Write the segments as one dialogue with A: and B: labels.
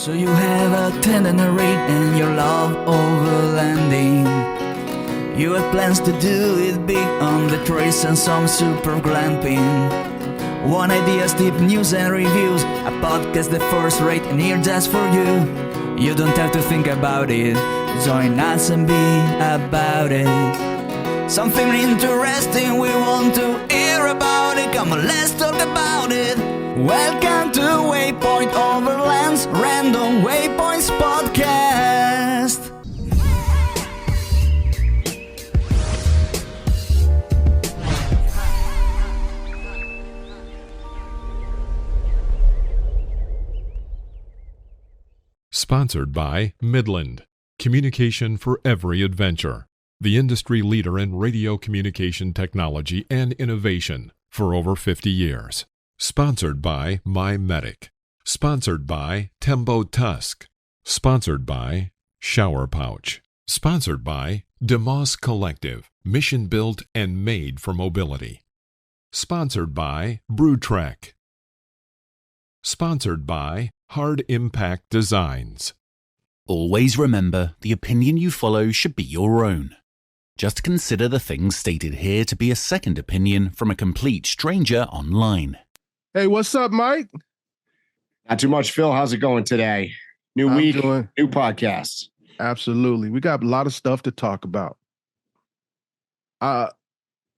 A: So you have a tender rate and you love overlanding. You have plans to do it big on the trace and some super glamping. One idea, deep news and reviews, a podcast the first rate and here just for you. You don't have to think about it, join us and be about it. Something interesting we want to hear about it, come on let's talk about it. Welcome to Waypoint Overland's Random Waypoints podcast.
B: Sponsored by Midland, communication for every adventure. The industry leader in radio communication technology and innovation for over 50 years. Sponsored by My Medic. Sponsored by Tembo Tusk. Sponsored by Shower Pouch. Sponsored by DeMoss Collective, mission built and made for mobility. Sponsored by BrewTrek. Sponsored by Hard Impact Designs.
C: Always remember, the opinion you follow should be your own. Just consider the things stated here to be a second opinion from a complete stranger online.
D: Hey, what's up, Mike?
E: Not too much, Phil. How's it going today? New week, new podcast.
D: Absolutely. We got a lot of stuff to talk about. I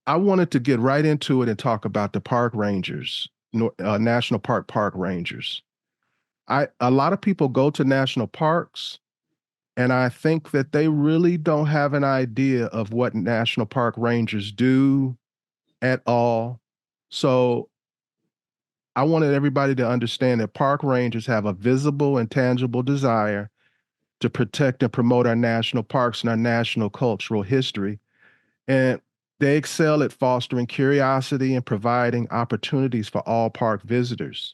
D: wanted to get right into it and talk about the park rangers, national park rangers. A lot of people go to national parks, and I think that they really don't have an idea of what national park rangers do at all. So I wanted everybody to understand that park rangers have a visible and tangible desire to protect and promote our national parks and our national cultural history. And they excel at fostering curiosity and providing opportunities for all park visitors.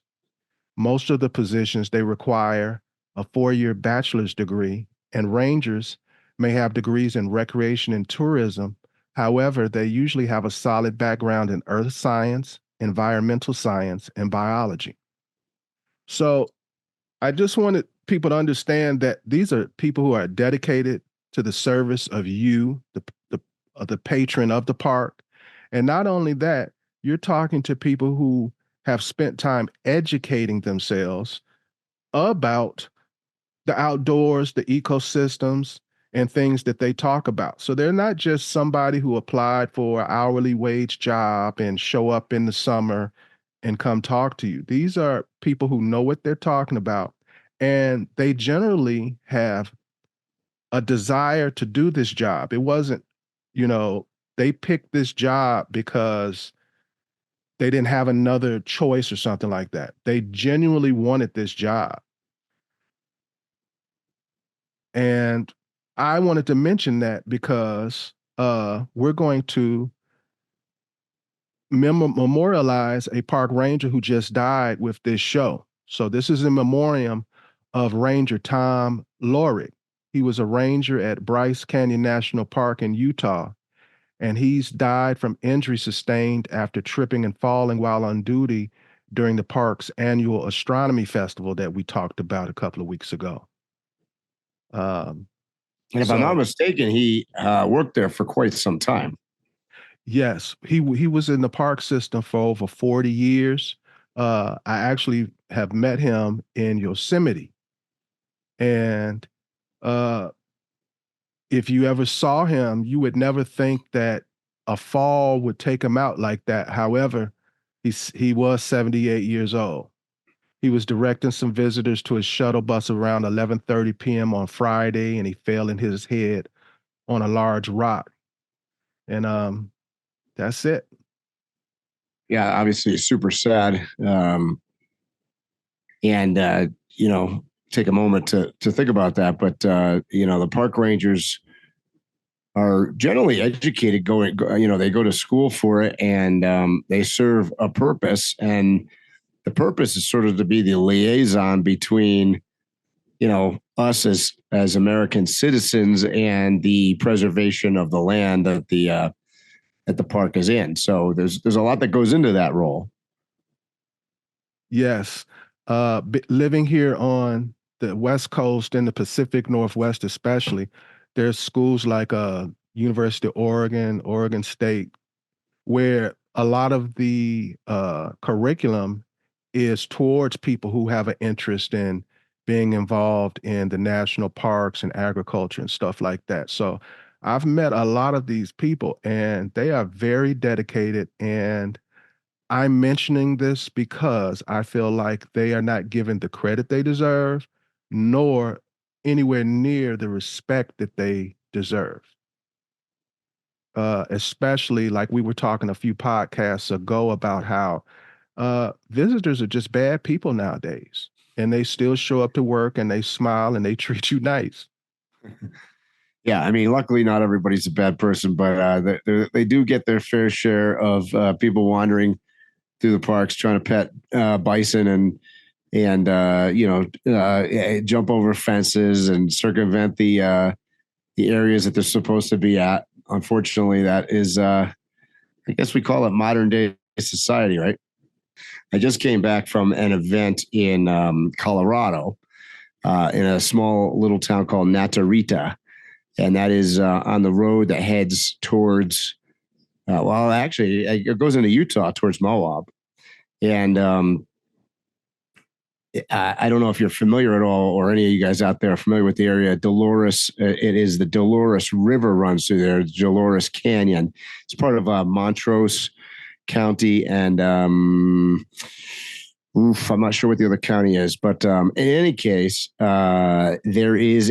D: Most of the positions, they require a 4-year bachelor's degree, and rangers may have degrees in recreation and tourism. However, they usually have a solid background in earth science, environmental science, and biology. So I just wanted people to understand that these are people who are dedicated to the service of you, the patron of the park. And not only that, you're talking to people who have spent time educating themselves about the outdoors, the ecosystems, and things that they talk about. So they're not just somebody who applied for an hourly wage job and show up in the summer and come talk to you. These are people who know what they're talking about, and they generally have a desire to do this job. It wasn't, they picked this job because they didn't have another choice or something like that. They genuinely wanted this job. And I wanted to mention that because we're going to memorialize a park ranger who just died with this show. So this is in memoriam of Ranger Tom LORIG. He was a ranger at Bryce Canyon National Park in Utah, and he's died from injury sustained after tripping and falling while on duty during the park's annual astronomy festival that we talked about a couple of weeks ago.
E: And if I'm not mistaken, he worked there for quite some time.
D: Yes, he was in the park system for over 40 years. I actually have met him in Yosemite. And if you ever saw him, you would never think that a fall would take him out like that. However, he was 78 years old. He was directing some visitors to his shuttle bus around 11:30 p.m. on Friday, and he fell and hit his head on a large rock. And that's it.
E: Yeah, obviously super sad. Take a moment to think about that. But, the park rangers are generally educated they go to school for it, and they serve a purpose. And the purpose is sort of to be the liaison between, us as American citizens and the preservation of the land that the park is in. So there's a lot that goes into that role.
D: Yes. Living here on the West Coast and the Pacific Northwest, especially, there's schools like University of Oregon, Oregon State, where a lot of the curriculum is towards people who have an interest in being involved in the national parks and agriculture and stuff like that. So I've met a lot of these people and they are very dedicated. And I'm mentioning this because I feel like they are not given the credit they deserve, nor anywhere near the respect that they deserve. Especially like we were talking a few podcasts ago about how visitors are just bad people nowadays, and they still show up to work and they smile and they treat you nice.
E: Yeah, I mean, luckily not everybody's a bad person, but they do get their fair share of people wandering through the parks trying to pet bison and jump over fences and circumvent the areas that they're supposed to be at. Unfortunately, that is, I guess we call it modern day society, right? I just came back from an event in Colorado, in a small little town called Natarita. And that is on the road that heads towards, actually, it goes into Utah towards Moab. And I don't know if you're familiar at all, or any of you guys out there are familiar with the area. Dolores, it is the Dolores River runs through there, Dolores Canyon. It's part of Montrose County, and I'm not sure what the other county is, but in any case, there is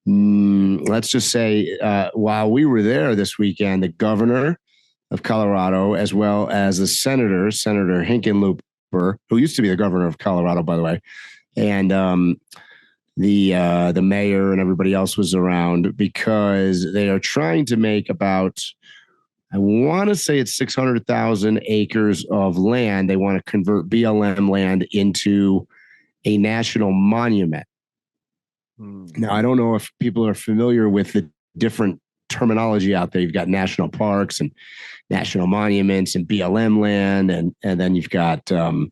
E: let's just say, while we were there this weekend, the governor of Colorado, as well as the Senator Hickenlooper, who used to be the governor of Colorado, by the way, and the mayor and everybody else was around, because they are trying to make about, I want to say it's 600,000 acres of land. They want to convert BLM land into a national monument. Now, I don't know if people are familiar with the different terminology out there. You've got national parks and national monuments and BLM land, and then you've got I don't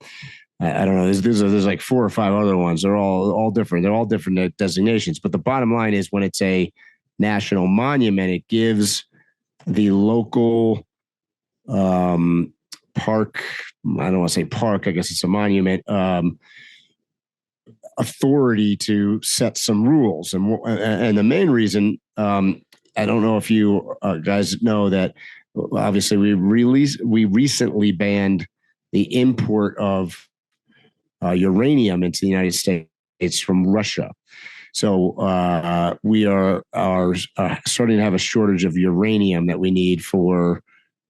E: know. There's like 4 or 5 other ones. They're all different. They're all different designations. But the bottom line is, when it's a national monument, it gives the local park. I don't want to say park. I guess it's a monument. Authority to set some rules, and the main reason, I don't know if you guys know that, obviously we recently banned the import of uranium into the United States from Russia. So we are starting to have a shortage of uranium that we need for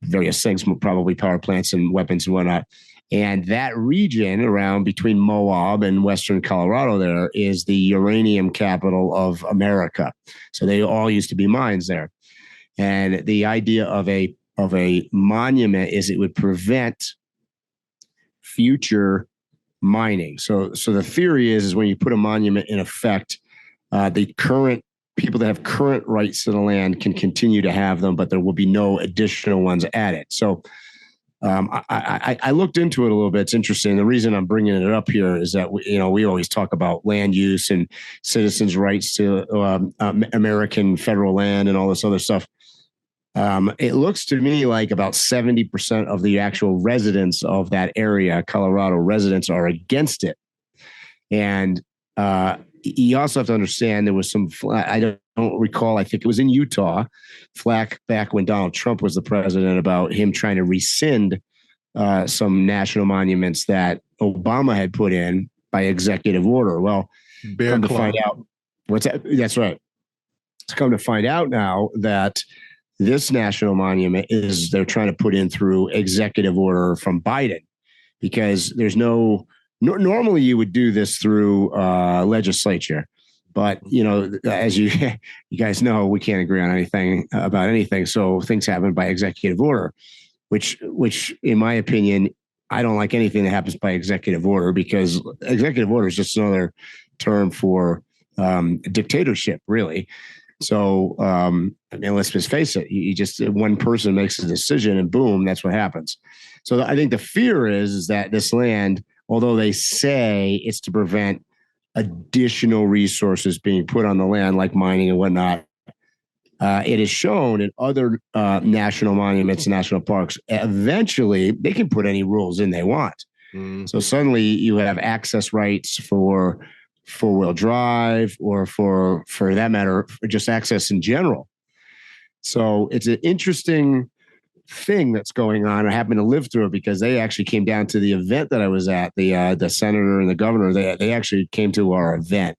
E: various things, probably power plants and weapons and whatnot. And that region around between Moab and western Colorado there is the uranium capital of America. So they all used to be mines there. And the idea of a monument is it would prevent future mining. So the theory is when you put a monument in effect, the current people that have current rights to the land can continue to have them, but there will be no additional ones added. So I looked into it a little bit. It's interesting. The reason I'm bringing it up here is that we always talk about land use and citizens' rights to American federal land and all this other stuff. It looks to me like about 70% of the actual residents of that area, Colorado residents, are against it. And you also have to understand there was some, I don't recall, I think it was in Utah, flack back when Donald Trump was the president about him trying to rescind some national monuments that Obama had put in by executive order. Well, come to find out, what's that? That's right. It's come to find out now that this national monument they're trying to put in through executive order from Biden, because there's normally you would do this through legislature, but as you guys know, we can't agree on anything about anything. So things happen by executive order, which in my opinion, I don't like anything that happens by executive order, because executive order is just another term for dictatorship, really. So, let's just face it, you just, one person makes a decision and boom, that's what happens. So I think the fear is that this land, although they say it's to prevent additional resources being put on the land, like mining and whatnot. It is shown in other national monuments and national parks. Eventually, they can put any rules in they want. So suddenly you have access rights for four-wheel drive, or for that matter, for just access in general. So it's an interesting thing that's going on. I happen to live through it because they actually came down to the event that I was at. The senator and the governor, they actually came to our event,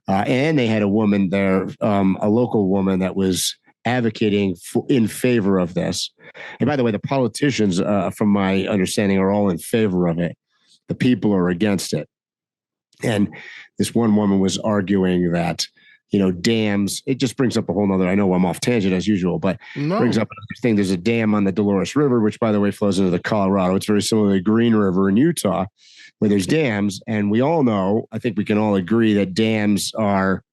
E: and they had a woman there, a local woman that was advocating in favor of this. And by the way, the politicians, from my understanding, are all in favor of it. The people are against it. And this one woman was arguing that, dams, it just brings up a whole nother, I know I'm off tangent as usual, but brings up another thing. There's a dam on the Dolores River, which, by the way, flows into the Colorado. It's very similar to the Green River in Utah, where there's dams. And we all know, I think we can all agree, that dams are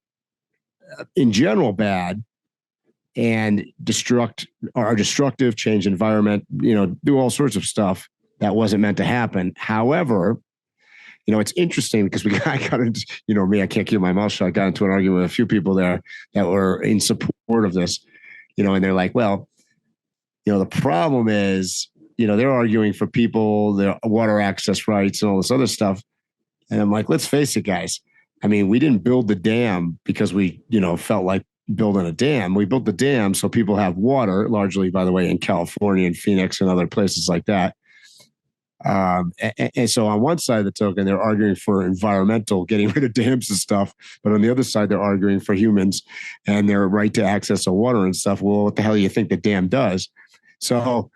E: in general bad and are destructive, change environment, do all sorts of stuff that wasn't meant to happen. However, it's interesting because I got into, me, I can't keep my mouth shut. I got into an argument with a few people there that were in support of this, and they're like, well, the problem is, they're arguing for people, their water access rights and all this other stuff. And I'm like, let's face it, guys. I mean, we didn't build the dam because we, felt like building a dam. We built the dam so people have water, largely, by the way, in California and Phoenix and other places like that. And so on one side of the token, they're arguing for environmental, getting rid of dams and stuff. But on the other side, they're arguing for humans and their right to access to water and stuff. Well, what the hell do you think the dam does? So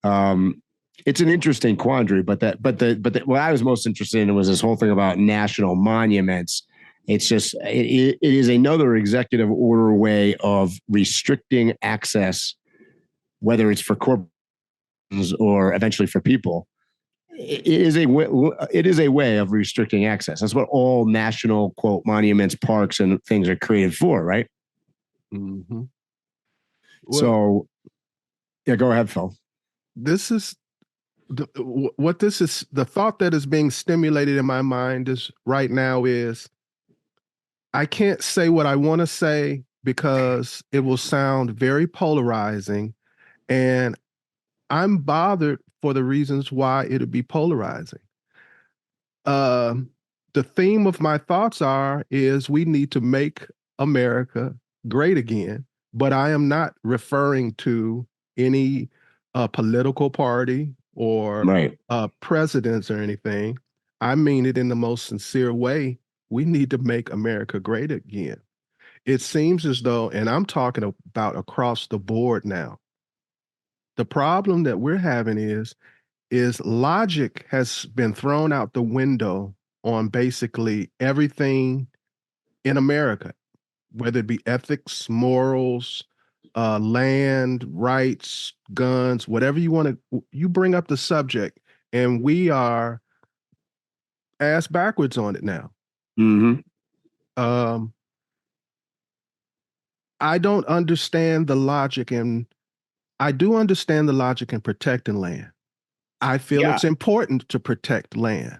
E: it's an interesting quandary. But what I was most interested in was this whole thing about national monuments. It's just, it is another executive order way of restricting access, whether it's for corporations or eventually for people. It is a way of restricting access. That's what all national, quote, monuments, parks, and things are created for, right?
D: Mm-hmm. Well,
E: so, yeah, go ahead, Phil.
D: This is the thought that is being stimulated in my mind is right now is, I can't say what I want to say because it will sound very polarizing, and I'm bothered for the reasons why it'll be polarizing. The theme of my thoughts is we need to make America great again, but I am not referring to any political party or presidents or anything. I mean it in the most sincere way. We need to make America great again. It seems as though, and I'm talking about across the board now, the problem that we're having is logic has been thrown out the window on basically everything in America, whether it be ethics, morals, land, rights, guns, whatever you want to, you bring up the subject, and we are ass backwards on it now.
E: Mm-hmm.
D: I don't understand the logic, and I do understand the logic in protecting land. I feel it's important to protect land,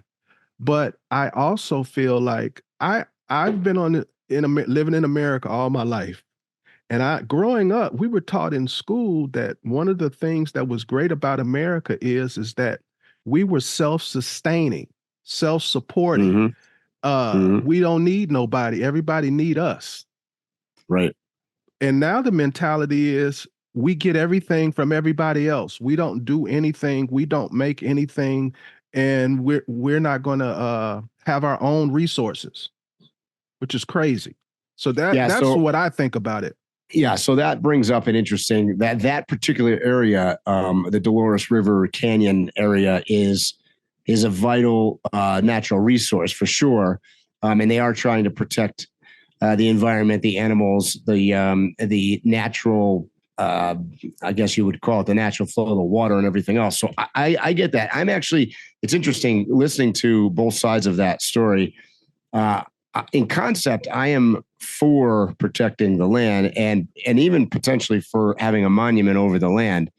D: but I also feel like I've been living in America all my life, and growing up, we were taught in school that one of the things that was great about America is that we were self-sustaining, self-supporting. We don't need nobody; everybody need us.
E: Right.
D: And now the mentality is we get everything from everybody else. We don't do anything. We don't make anything, and we're not going to have our own resources, which is crazy. So that's what I think about it.
E: Yeah, so that brings up an interesting that particular area, the Dolores River Canyon area, is a vital natural resource for sure, and they are trying to protect the environment, the animals, the natural. I guess you would call it the natural flow of the water and everything else. So I get that. It's interesting listening to both sides of that story. In concept, I am for protecting the land and even potentially for having a monument over the land.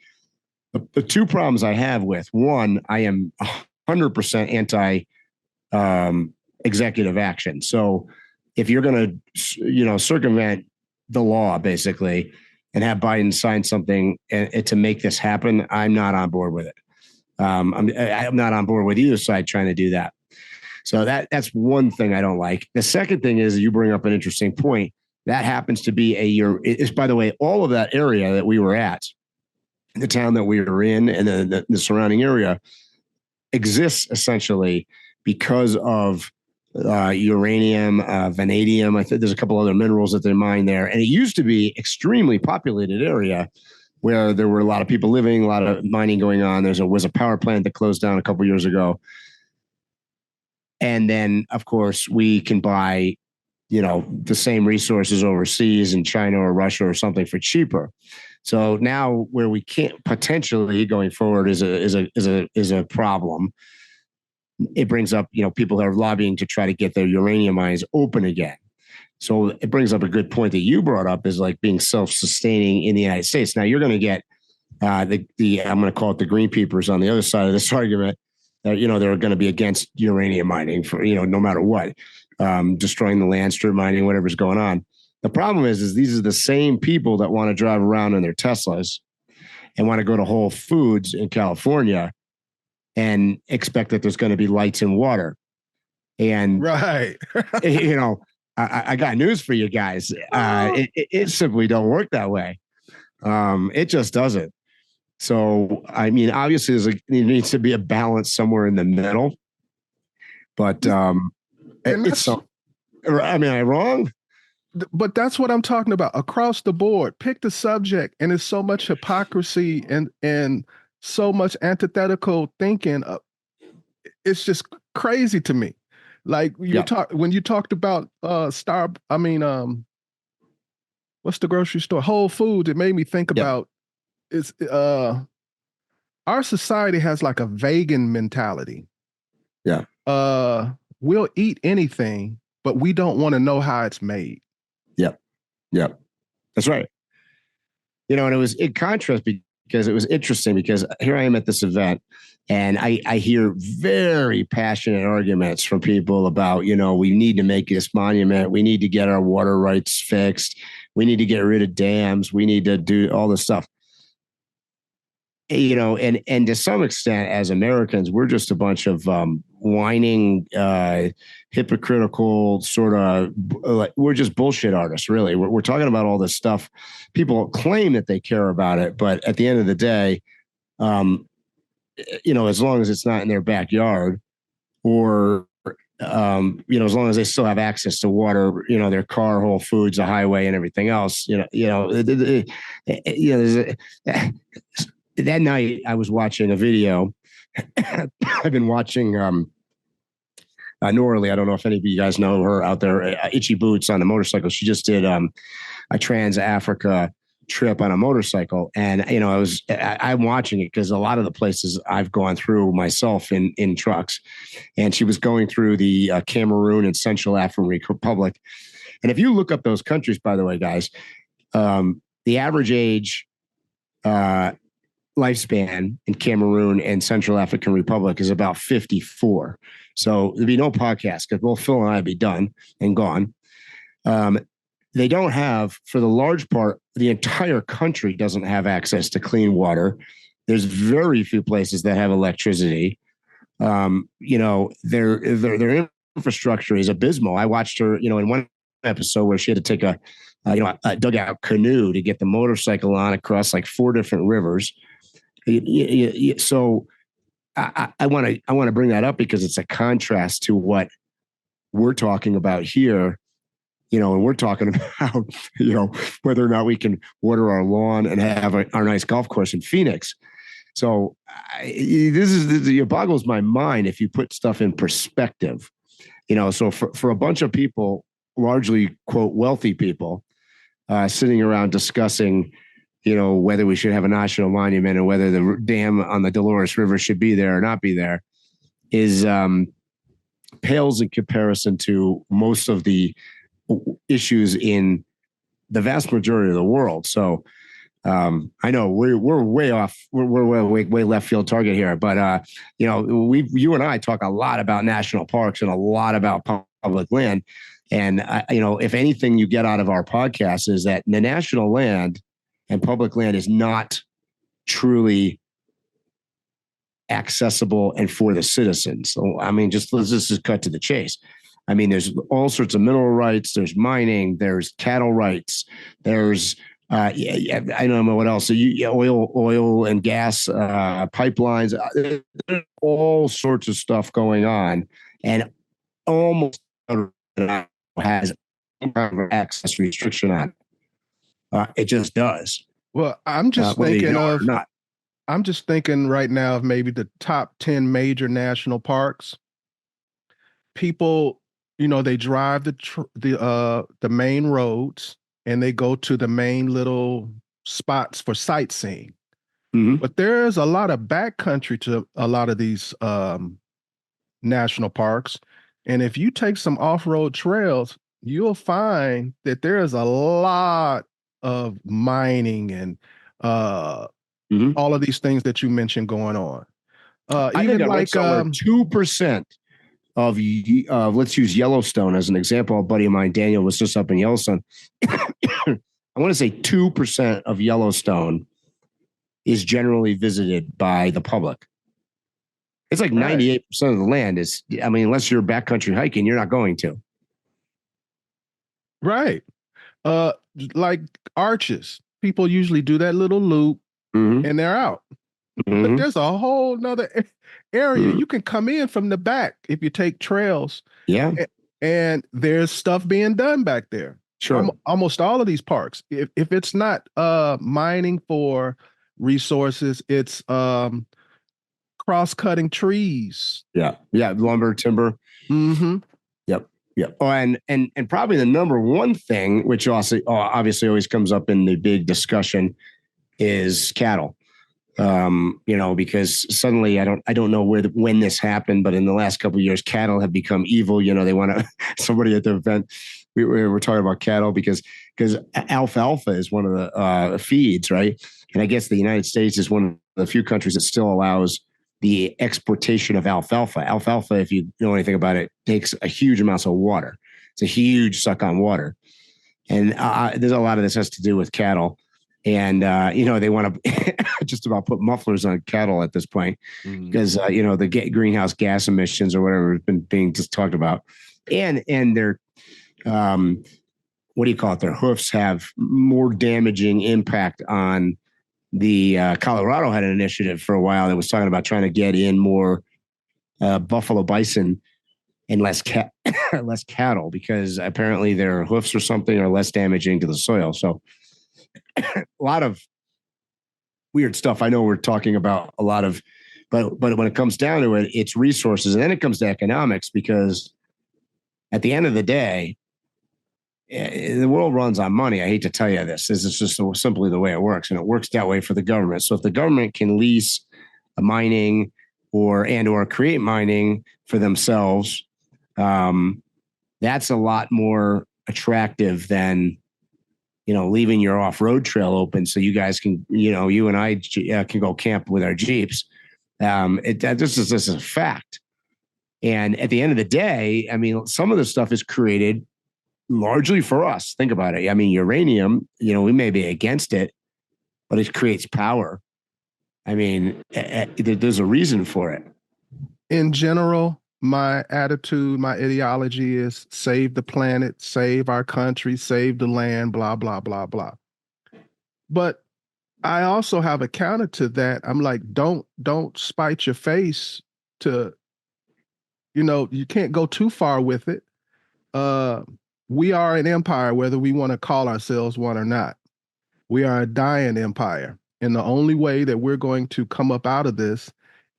E: The two problems I have with, one, I am 100% anti executive action. So if you're going to, circumvent the law basically and have Biden sign something to make this happen, I'm not on board with it. I'm not on board with either side trying to do that. So that's one thing I don't like. The second thing is you bring up an interesting point. That happens to be it's by the way, all of that area that we were at, the town that we were in and the surrounding area exists essentially because of uranium, vanadium. I think there's a couple other minerals that they mine there. And it used to be extremely populated area where there were a lot of people living, a lot of mining going on. There was a power plant that closed down a couple years ago. And then, of course, we can buy, the same resources overseas in China or Russia or something for cheaper. So now where we can't potentially going forward is a problem. It brings up, people that are lobbying to try to get their uranium mines open again. So it brings up a good point that you brought up is like being self-sustaining in the United States. Now you're going to get I'm going to call it the green peepers on the other side of this argument. They're going to be against uranium mining for, no matter what, destroying the land, strip mining, whatever's going on. The problem is these are the same people that want to drive around in their Teslas and want to go to Whole Foods in California and expect that there's going to be lights and water. And
D: right,
E: I got news for you guys. It simply don't work that way. It just doesn't. So, I mean, obviously there needs to be a balance somewhere in the middle, but am I wrong?
D: But that's what I'm talking about across the board. Pick the subject, and there's so much hypocrisy and so much antithetical thinking. It's just crazy to me. Like when you talked about what's the grocery store? Whole Foods. It made me think about our society has like a vegan mentality.
E: Yeah.
D: We'll eat anything, but we don't want to know how it's made.
E: Yep. Yep. That's right. And it was in contrast because it was interesting because here I am at this event and I hear very passionate arguments from people about, we need to make this monument. We need to get our water rights fixed. We need to get rid of dams. We need to do all this stuff. And to some extent, as Americans, we're just a bunch of whining, hypocritical sort of we're just bullshit artists, really. We're talking about all this stuff. People claim that they care about it, but at the end of the day, as long as it's not in their backyard or, as long as they still have access to water, their car, Whole Foods, a highway and everything else, that night I was watching a video. I've been watching Noraly. I don't know if any of you guys know her out there. Itchy Boots on the motorcycle. She just did a Trans-Africa trip on a motorcycle, and I'm watching it because a lot of the places I've gone through myself in trucks, and she was going through the Cameroon and Central African Republic. And if you look up those countries, by the way, guys, the average age lifespan in Cameroon and Central African Republic is about 54. So there'd be no podcast because both Phil and I would be done and gone. They don't have, for the large part, the entire country doesn't have access to clean water. There's very few places that have electricity. Their infrastructure is abysmal. I watched her, in one episode where she had to take a dugout canoe to get the motorcycle on across like 4 different rivers. So I want to bring that up because it's a contrast to what we're talking about here, and we're talking about, whether or not we can water our lawn and have our nice golf course in Phoenix. So it boggles my mind if you put stuff in perspective, so for a bunch of people, largely quote wealthy people, sitting around discussing, whether we should have a national monument or whether the dam on the Dolores River should be there or not be there is pales in comparison to most of the issues in the vast majority of the world. So I know we're way off. We're way left field target here, but you and I talk a lot about national parks and a lot about public land. And if anything you get out of our podcast is that the national land and public land is not truly accessible and for the citizens. So, I mean, let's just cut to the chase. I mean, there's all sorts of mineral rights. There's mining. There's cattle rights. There's I don't know what else. So oil and gas pipelines. There's all sorts of stuff going on, and almost has access restriction on it. It just does.
D: Well, I'm just thinking of.
E: Not.
D: I'm just thinking right now of maybe the top 10 major national parks. People, they drive the main roads and they go to the main little spots for sightseeing.
E: Mm-hmm.
D: But there's a lot of backcountry to a lot of these national parks. And if you take some off-road trails, you'll find that there is a lot of mining and all of these things that you mentioned going on. Even like
E: 2% of let's use Yellowstone as an example. A buddy of mine, Daniel, was just up in Yellowstone. I want to say 2% of Yellowstone is generally visited by the public. It's like 98% of the land is, I mean, unless you're backcountry hiking, you're not going to.
D: Right. Like arches. People usually do that little loop and they're out. But there's a whole nother area. You can come in from the back if you take trails.
E: Yeah.
D: And there's stuff being done back there.
E: Sure.
D: Almost all of these parks. If it's not mining for resources, it's cross-cutting trees.
E: Yeah. Lumber, timber.
D: Mm-hmm.
E: Yep. Oh, and probably the number one thing, which also obviously always comes up in the big discussion, is cattle. Because suddenly I don't know when this happened, but in the last couple of years, cattle have become evil. They want to. Somebody at the event, we were talking about cattle because alfalfa is one of the feeds, right? And I guess the United States is one of the few countries that still allows the exportation of alfalfa. Alfalfa, if you know anything about it, takes a huge amounts of water. It's a huge suck on water, and there's a lot of this has to do with cattle. And, they want to just about put mufflers on cattle at this point because, the greenhouse gas emissions or whatever has been being just talked about. And their, what do you call it? Their hoofs have more damaging impact on the Colorado had an initiative for a while that was talking about trying to get in more buffalo bison and less cattle because apparently their hoofs or something are less damaging to the soil. So, a lot of weird stuff. I know we're talking about a lot of, but when it comes down to it, it's resources. And then it comes to economics because at the end of the day, the world runs on money. I hate to tell you this. This is just simply the way it works. And it works that way for the government. So if the government can lease a mining or create mining for themselves, that's a lot more attractive than leaving your off-road trail open so you guys can, you and I can go camp with our Jeeps. This is a fact. And at the end of the day, I mean, some of this stuff is created largely for us. Think about it. I mean, uranium, we may be against it, but it creates power. I mean, there's a reason for it.
D: In general, my attitude, my ideology is save the planet, save our country, save the land, blah, blah, blah, blah. But I also have a counter to that. I'm like, don't spite your face to, you can't go too far with it. We are an empire, whether we want to call ourselves one or not. We are a dying empire. And the only way that we're going to come up out of this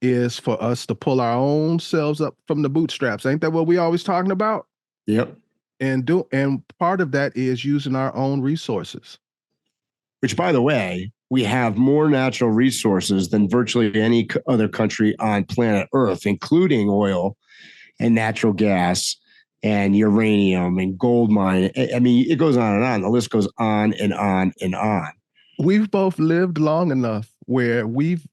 D: is for us to pull our own selves up from the bootstraps. Ain't that what we always talking about?
E: Yep.
D: And part of that is using our own resources.
E: Which, by the way, we have more natural resources than virtually any other country on planet Earth, including oil and natural gas and uranium and gold mine. I mean, it goes on and on. The list goes on and on and on.
D: we've both lived long enough where we've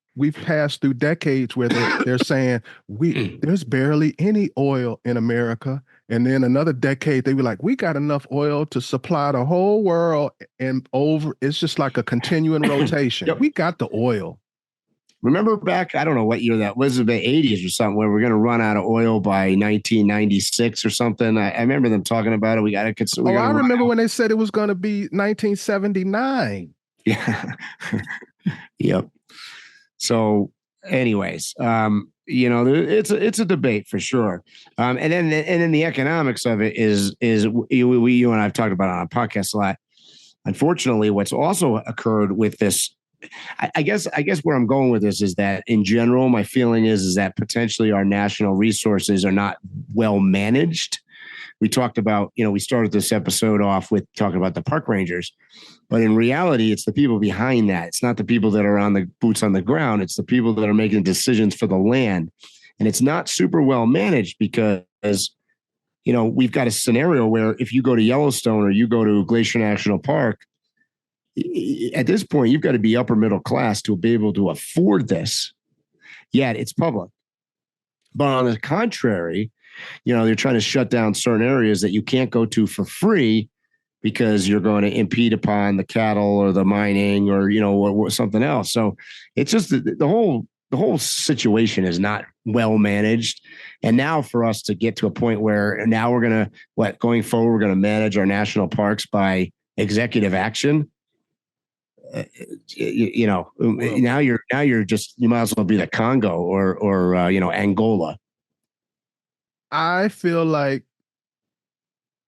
D: passed through decades where they're saying there's barely any oil in America. And then another decade, they were like, we got enough oil to supply the whole world. And over, it's just like a continuing rotation.
E: Yep.
D: We got the oil.
E: Remember back, I don't know what year that was, the 80s or something, where we're going to run out of oil by 1996 or something. I remember them talking about it. We got to consider.
D: I remember when they said it was going to be 1979.
E: Yeah. Yep. So, anyways, it's a debate for sure. And then the economics of it is you and I've talked about it on a podcast a lot. Unfortunately, what's also occurred with this, I guess where I'm going with this is that in general, my feeling is that potentially our national resources are not well managed. We talked about, we started this episode off with talking about the park rangers, but in reality, it's the people behind that. It's not the people that are on the boots on the ground. It's the people that are making decisions for the land. And it's not super well managed because, we've got a scenario where if you go to Yellowstone or you go to Glacier National Park, at this point, you've got to be upper middle class to be able to afford this. Yet it's public. But on the contrary, they're trying to shut down certain areas that you can't go to for free because you're going to impede upon the cattle or the mining or something else. So it's just the whole situation is not well managed. And now for us to get to a point where now we're going to going forward, we're going to manage our national parks by executive action. Now you're just, you might as well be the Congo or Angola.
D: I feel like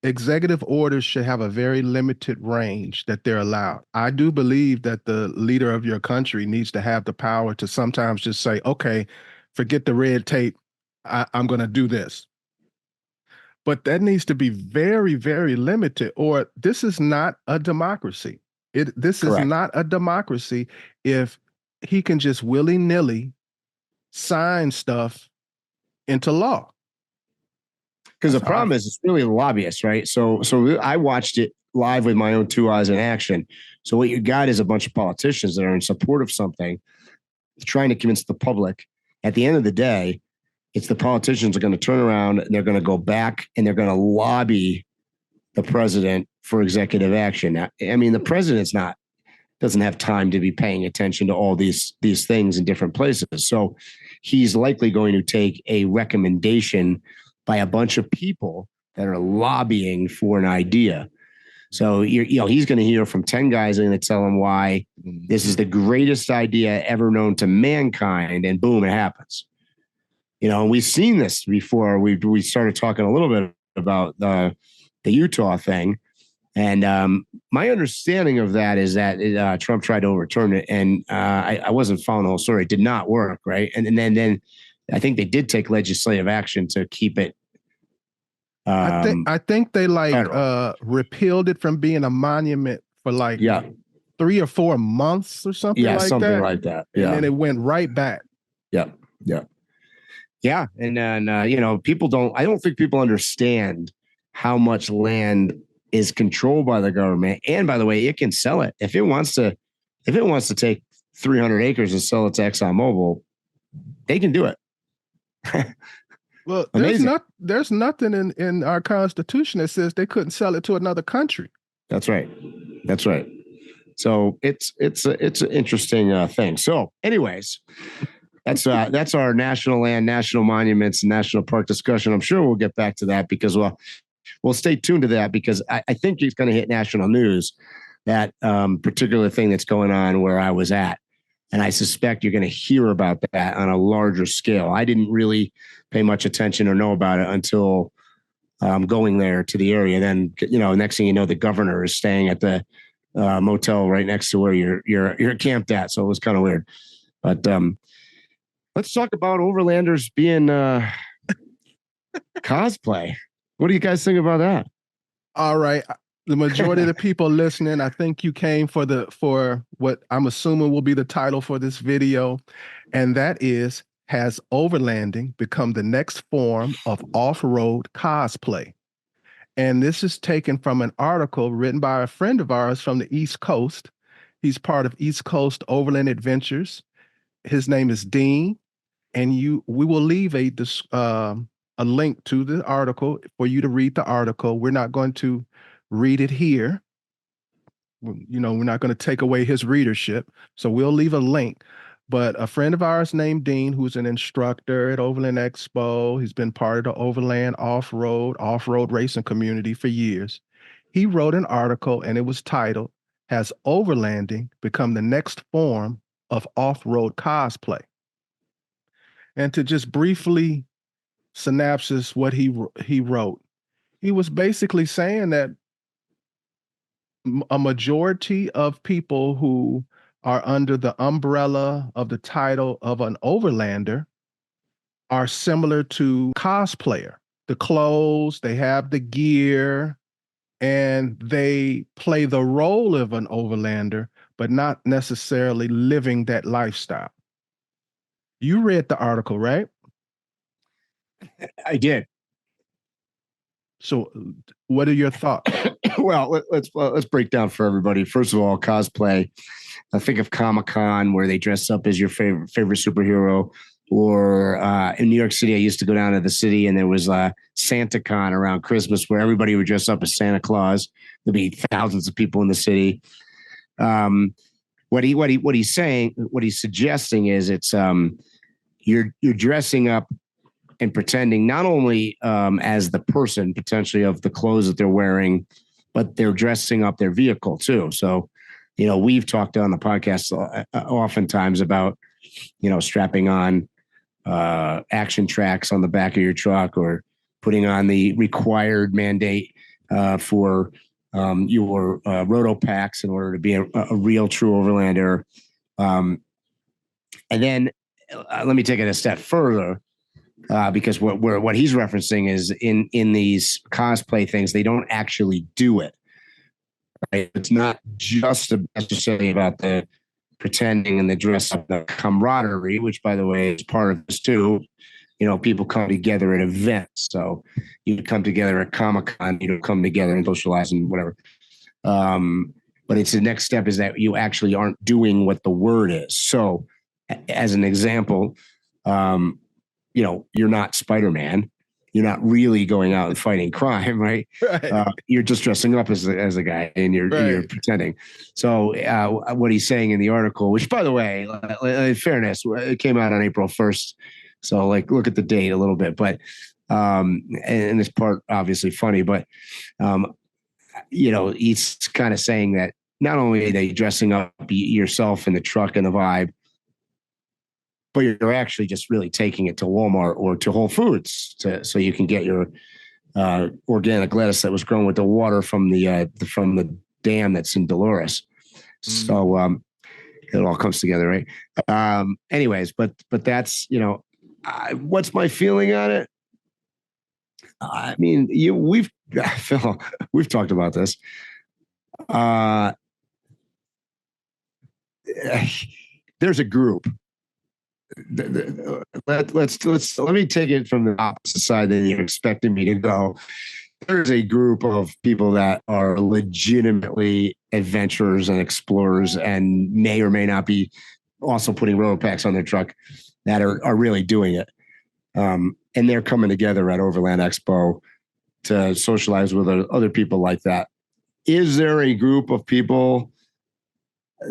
D: executive orders should have a very limited range that they're allowed. I do believe that the leader of your country needs to have the power to sometimes just say, okay, forget the red tape. I'm going to do this. But that needs to be very, very limited, or this is not a democracy. This
E: Correct.
D: is not a democracy if he can just willy-nilly sign stuff into law.
E: Because the problem is it's really the lobbyists, right? So I watched it live with my own two eyes in action. So what you got is a bunch of politicians that are in support of something, trying to convince the public. At the end of the day, it's the politicians are going to turn around and they're going to go back and they're going to lobby the president for executive action. Now, I mean, the president's doesn't have time to be paying attention to all these things in different places. So he's likely going to take a recommendation by a bunch of people that are lobbying for an idea. So he's going to hear from 10 guys and going to tell him why this is the greatest idea ever known to mankind, and boom, it happens. And we've seen this before. We started talking a little bit about the Utah thing, and my understanding of that is that Trump tried to overturn it, and I wasn't following the whole story. It did not work, right? And then I think they did take legislative action to keep it.
D: I think they repealed it from being a monument for 3 or 4 months or something like that. Yeah,
E: something like that. Yeah.
D: And then it went right back.
E: Yeah. And then, I don't think people understand how much land is controlled by the government. And by the way, it can sell it. If it wants to take 300 acres and sell it to ExxonMobil, they can do it.
D: Well, there's nothing in our Constitution that says they couldn't sell it to another country.
E: That's right. So it's an interesting thing. So anyways, that's our national land, national monuments, and national park discussion. I'm sure we'll get back to that because we'll stay tuned to that because I think it's going to hit national news, that particular thing that's going on where I was at. And I suspect you're going to hear about that on a larger scale. I didn't really pay much attention or know about it until going there to the area. Then, next thing you know, the governor is staying at the motel right next to where you're camped at. So it was kind of weird. But let's talk about Overlanders being cosplay. What do you guys think about that?
D: All right. The majority of the people listening, I think you came for what I'm assuming will be the title for this video. And that is, has overlanding become the next form of off-road cosplay? And this is taken from an article written by a friend of ours from the East Coast. He's part of East Coast Overland Adventures. His name is Dean, and we will leave a link to the article for you to read the article. We're not going to read it here. You know, we're not going to take away his readership, so we'll leave a link. But a friend of ours named Dean, who's an instructor at Overland Expo, he's been part of the Overland off-road racing community for years. He wrote an article, and it was titled, "Has Overlanding Become the Next Form of Off-Road Cosplay?" And to just briefly synopsis what he wrote, he was basically saying that a majority of people who are under the umbrella of the title of an overlander are similar to cosplayer. The clothes, they have the gear, and they play the role of an overlander, but not necessarily living that lifestyle. You read the article, right?
E: I did.
D: So what are your thoughts?
E: Well, let's break down for everybody. First of all, cosplay. I think of Comic-Con, where they dress up as your favorite superhero. Or in New York City, I used to go down to the city, and there was SantaCon around Christmas, where everybody would dress up as Santa Claus. There'd be thousands of people in the city. What he's saying, what he's suggesting is it's you're dressing up and pretending not only as the person potentially of the clothes that they're wearing, but they're dressing up their vehicle too. So, you know, we've talked on the podcast oftentimes about, you know, strapping on action tracks on the back of your truck, or putting on the required mandate for your roto packs in order to be a real true overlander. And then let me take it a step further. Because what he's referencing is in these cosplay things, they don't actually do it. Right? It's not just necessarily about the pretending and the dress up, the camaraderie, which, by the way, is part of this too. You know, people come together at events. So you come together at Comic-Con, you don't come together and socialize and whatever. But it's the next step is that you actually aren't doing what the word is. So as an example, you know, you're not Spider-Man. You're not really going out and fighting crime, right?
D: Right.
E: You're just dressing up as a guy, and you're pretending. So what he's saying in the article, which, by the way, in fairness, it came out on April 1st. So like, look at the date a little bit, but and this part obviously funny, but you know, he's kind of saying that not only are they dressing up yourself in the truck and the vibe, but you're actually just really taking it to Walmart or to Whole Foods so you can get your organic lettuce that was grown with the water from the dam that's in Dolores. So it all comes together, right? Anyways, but that's, you know, what's my feeling on it? I mean, Phil, we've talked about this. There's a group. Let me take it from the opposite side that you're expecting me to go. There's a group of people that are legitimately adventurers and explorers, and may or may not be also putting road packs on their truck, that are really doing it. And they're coming together at Overland Expo to socialize with other people like that. Is there a group of people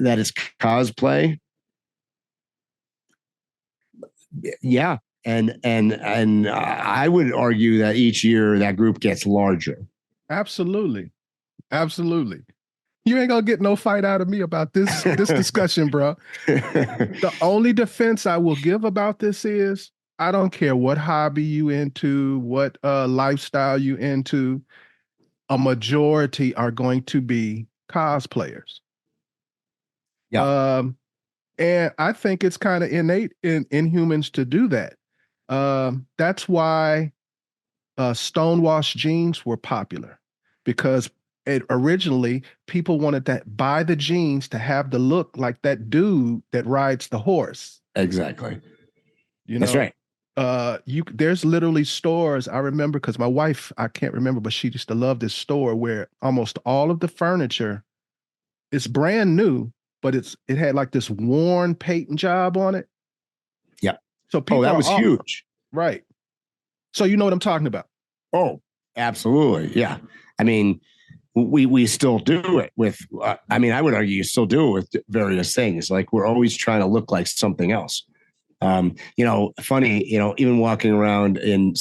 E: that is cosplay? Yeah. And I would argue that each year that group gets larger.
D: Absolutely. Absolutely. You ain't gonna get no fight out of me about this discussion, bro. The only defense I will give about this is I don't care what hobby you into, what lifestyle you into, a majority are going to be cosplayers.
E: Yeah.
D: And I think it's kind of innate in humans to do that. That's why stonewashed jeans were popular, because originally people wanted to buy the jeans to have the look like that dude that rides the horse.
E: Exactly.
D: You know,
E: that's right.
D: There's literally stores. I remember, because my wife, I can't remember, but she used to love this store where almost all of the furniture is brand new, but it had like this worn paint job on it.
E: Yeah.
D: So people
E: that was huge.
D: Right. So you know what I'm talking about.
E: Oh, absolutely. Yeah. I mean, we still do it with, I mean, I would argue you still do it with various things. Like we're always trying to look like something else. Funny, even walking around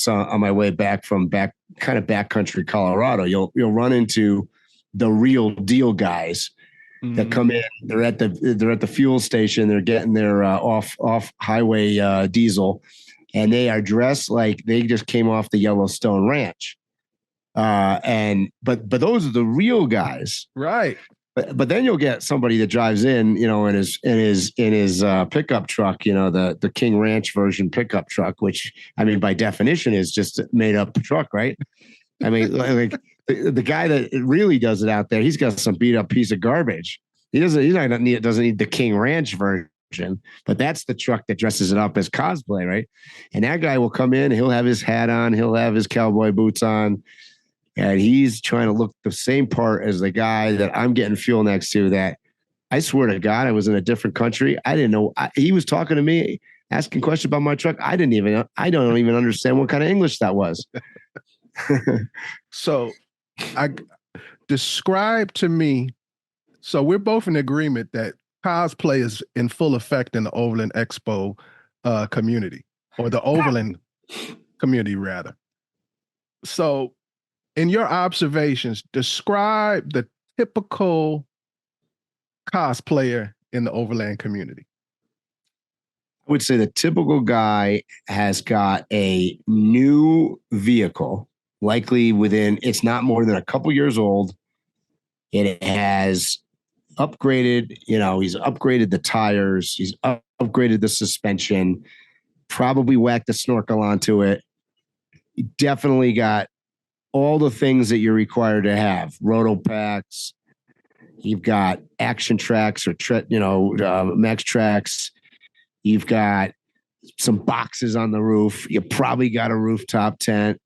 E: on my way back from backcountry Colorado, you'll run into the real deal guys that come in. They're at the fuel station. They're getting their off highway diesel, and they are dressed like they just came off the Yellowstone Ranch. But those are the real guys,
D: right?
E: But then you'll get somebody that drives in, in his pickup truck, the King Ranch version pickup truck, which I mean by definition is just a made up truck, right? I mean, like the guy that really does it out there, he's got some beat up piece of garbage. Doesn't need the King Ranch version, but that's the truck that dresses it up as cosplay, right? And that guy will come in, he'll have his hat on, he'll have his cowboy boots on. And he's trying to look the same part as the guy that I'm getting fuel next to. That I swear to God, I was in a different country. I didn't know. He was talking to me, asking questions about my truck. I don't even understand what kind of English that was.
D: So describe to me. So we're both in agreement that cosplay is in full effect in the Overland Expo community, or the Overland community rather. So in your observations, describe the typical cosplayer in the Overland community.
E: I would say the typical guy has got a new vehicle, likely it's not more than a couple years old. It has upgraded, he's upgraded the tires, he's upgraded the suspension, probably whacked the snorkel onto it. He definitely got all the things that you're required to have, roto packs. You've got action tracks or max tracks. You've got some boxes on the roof. You probably got a rooftop tent.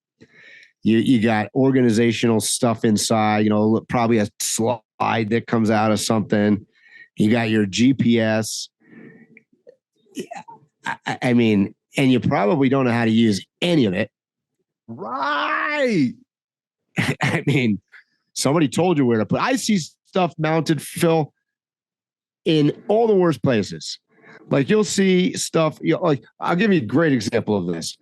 E: You got organizational stuff inside. Probably a slide that comes out of something. You got your GPS. I mean, and you probably don't know how to use any of it.
D: Right.
E: I mean, somebody told you where to put. I see stuff mounted, Phil, in all the worst places. Like you'll see stuff. Like I'll give you a great example of this.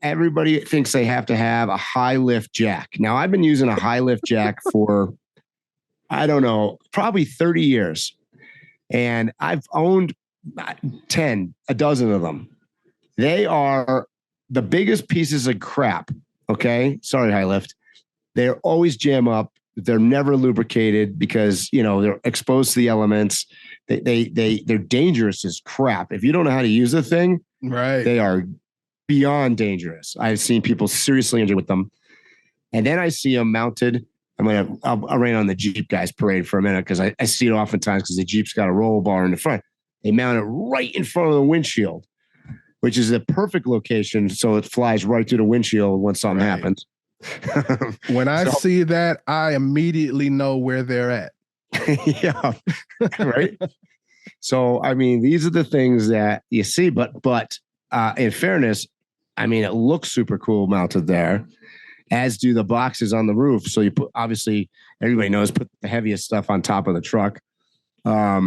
E: Everybody thinks they have to have a high lift jack. Now I've been using a high lift jack for, I don't know, probably 30 years, and I've owned a dozen of them. They are the biggest pieces of crap. Okay. Sorry, high lift. They're always jam up. They're never lubricated because, they're exposed to the elements. They're dangerous as crap. If you don't know how to use the thing,
D: right,
E: they are beyond dangerous. I've seen people seriously injured with them. And then I see them mounted. I'll rain on the Jeep guys parade for a minute because I see it oftentimes because the Jeep's got a roll bar in the front. They mount it right in front of the windshield, which is a perfect location. So it flies right through the windshield when something happens.
D: When I see that, I immediately know where they're at.
E: Yeah. Right. So, I mean, these are the things that you see, but in fairness, I mean, it looks super cool mounted there, as do the boxes on the roof. So you obviously everybody knows, put the heaviest stuff on top of the truck. That's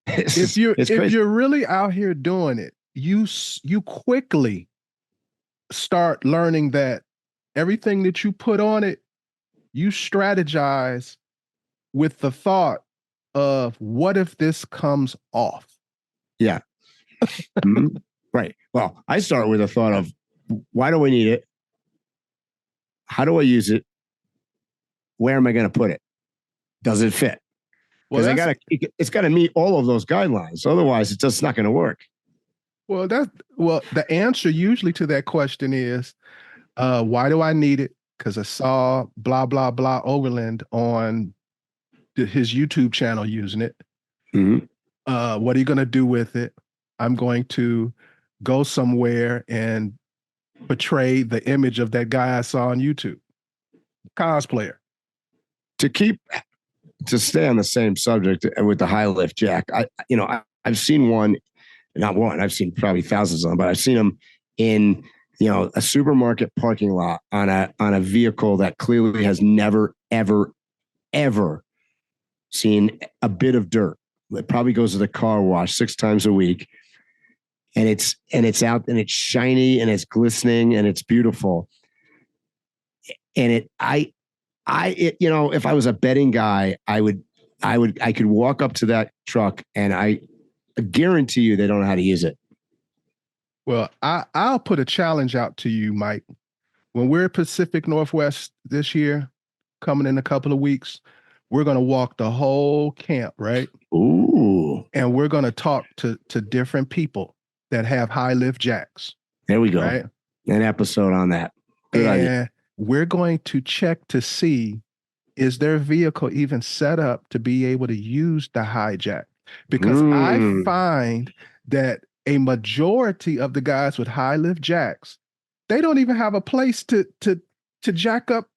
D: if you're really out here doing it, you quickly start learning that everything that you put on it, you strategize with the thought of what if this comes off?
E: Yeah. Mm-hmm. Right. Well, I start with a thought of why do I need it? How do I use it? Where am I going to put it? Does it fit? Because it's got to meet all of those guidelines. Otherwise, it's just not going to work.
D: Well, the answer usually to that question is, why do I need it? Because I saw blah, blah, blah Overland on his YouTube channel using it.
E: Mm-hmm.
D: What are you going to do with it? I'm going to go somewhere and portray the image of that guy I saw on YouTube. Cosplayer.
E: To keep to stay on the same subject with the high lift jack, I've seen one, not one, I've seen probably thousands of them, but I've seen them in, a supermarket parking lot on a vehicle that clearly has never, ever, ever seen a bit of dirt. It probably goes to the car wash 6 times a week. And it's out and it's shiny and it's glistening and it's beautiful. And if I was a betting guy, I could walk up to that truck and I guarantee you they don't know how to use it.
D: Well, I'll put a challenge out to you, Mike. When we're Pacific Northwest this year, coming in a couple of weeks, we're going to walk the whole camp, right?
E: Ooh.
D: And we're going to talk to different people that have high lift jacks.
E: There we go.
D: Right?
E: An episode on that. Good idea.
D: We're going to check to see, is their vehicle even set up to be able to use the high jack? Because I find that a majority of the guys with high lift jacks, they don't even have a place to jack up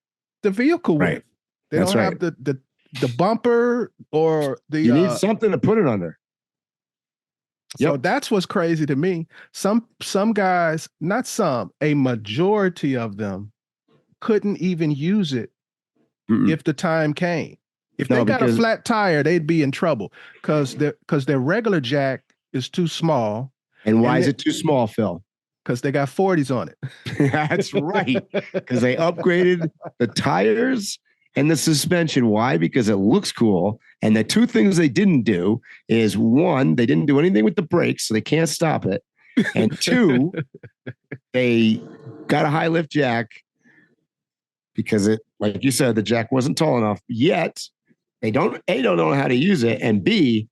D: the vehicle with. They don't have the bumper or the.
E: You need something to put it under.
D: So that's what's crazy to me. Some guys, not some, a majority of them couldn't even use it if the time came. If they got a flat tire, they'd be in trouble because their regular jack is too small.
E: And why is it too small, Phil?
D: Because they got 40s on it.
E: That's right. Because they upgraded the tires and the suspension. Why? Because it looks cool. And the 2 things they didn't do is, 1, they didn't do anything with the brakes, so they can't stop it. And 2, they got a high lift jack because it, like you said, the jack wasn't tall enough. Yet they don't know how to use it, and B,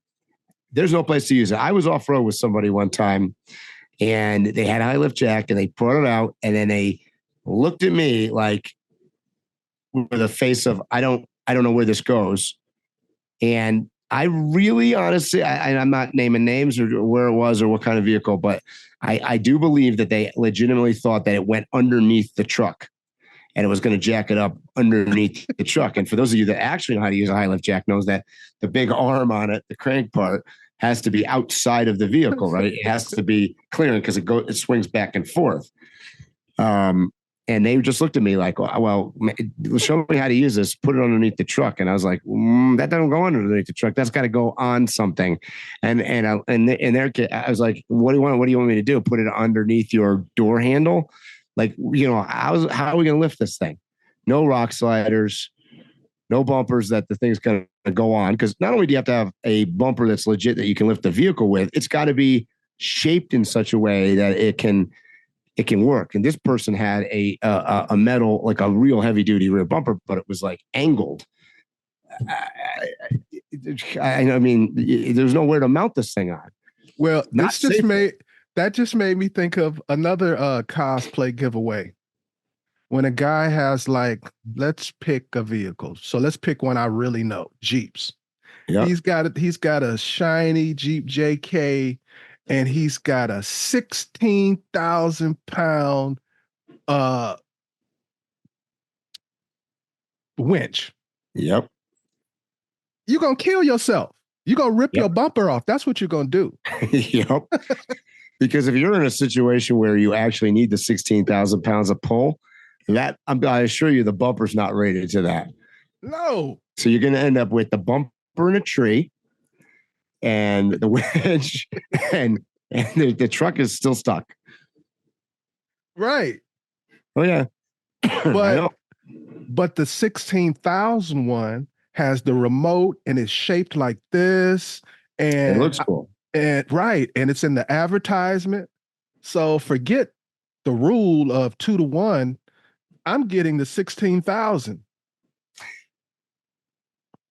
E: there's no place to use it. I was off road with somebody one time, and they had a high lift jack, and they brought it out, and then they looked at me like with a face of I don't know where this goes. And I really honestly, I'm not naming names or where it was or what kind of vehicle, but I do believe that they legitimately thought that it went underneath the truck and it was going to jack it up underneath the truck. And for those of you that actually know how to use a high lift jack knows that the big arm on it, the crank part, has to be outside of the vehicle, right? It has to be clearing because it swings back and forth. And they just looked at me like, well, show me how to use this, put it underneath the truck. And I was like, that doesn't go underneath the truck. That's got to go on something. And in their case, I was like, what do you want me to do? Put it underneath your door handle? Like, how are we going to lift this thing? No rock sliders, no bumpers that the thing's going to go on. Because not only do you have to have a bumper that's legit that you can lift the vehicle with, it's got to be shaped in such a way that it can work. And this person had a metal, like a real heavy duty rear bumper, but it was like angled. I mean, there's nowhere to mount this thing on.
D: Well, that just made me think of another cosplay giveaway. When a guy has like, let's pick a vehicle. So let's pick one I really know, Jeeps. Yep. He's got a shiny Jeep JK, and he's got a 16,000-pound winch.
E: Yep.
D: You're going to kill yourself. You're going to rip your bumper off. That's what you're going to do.
E: Yep. Because if you're in a situation where you actually need the 16,000 pounds of pull, I assure you the bumper's not rated to that.
D: No.
E: So you're going to end up with the bumper in a tree and the winch and the truck is still stuck.
D: Right.
E: Oh, yeah.
D: But the 16,000 one has the remote and it's shaped like this. And
E: it looks cool.
D: And it's in the advertisement. So forget the rule of 2 to 1. I'm getting the 16,000.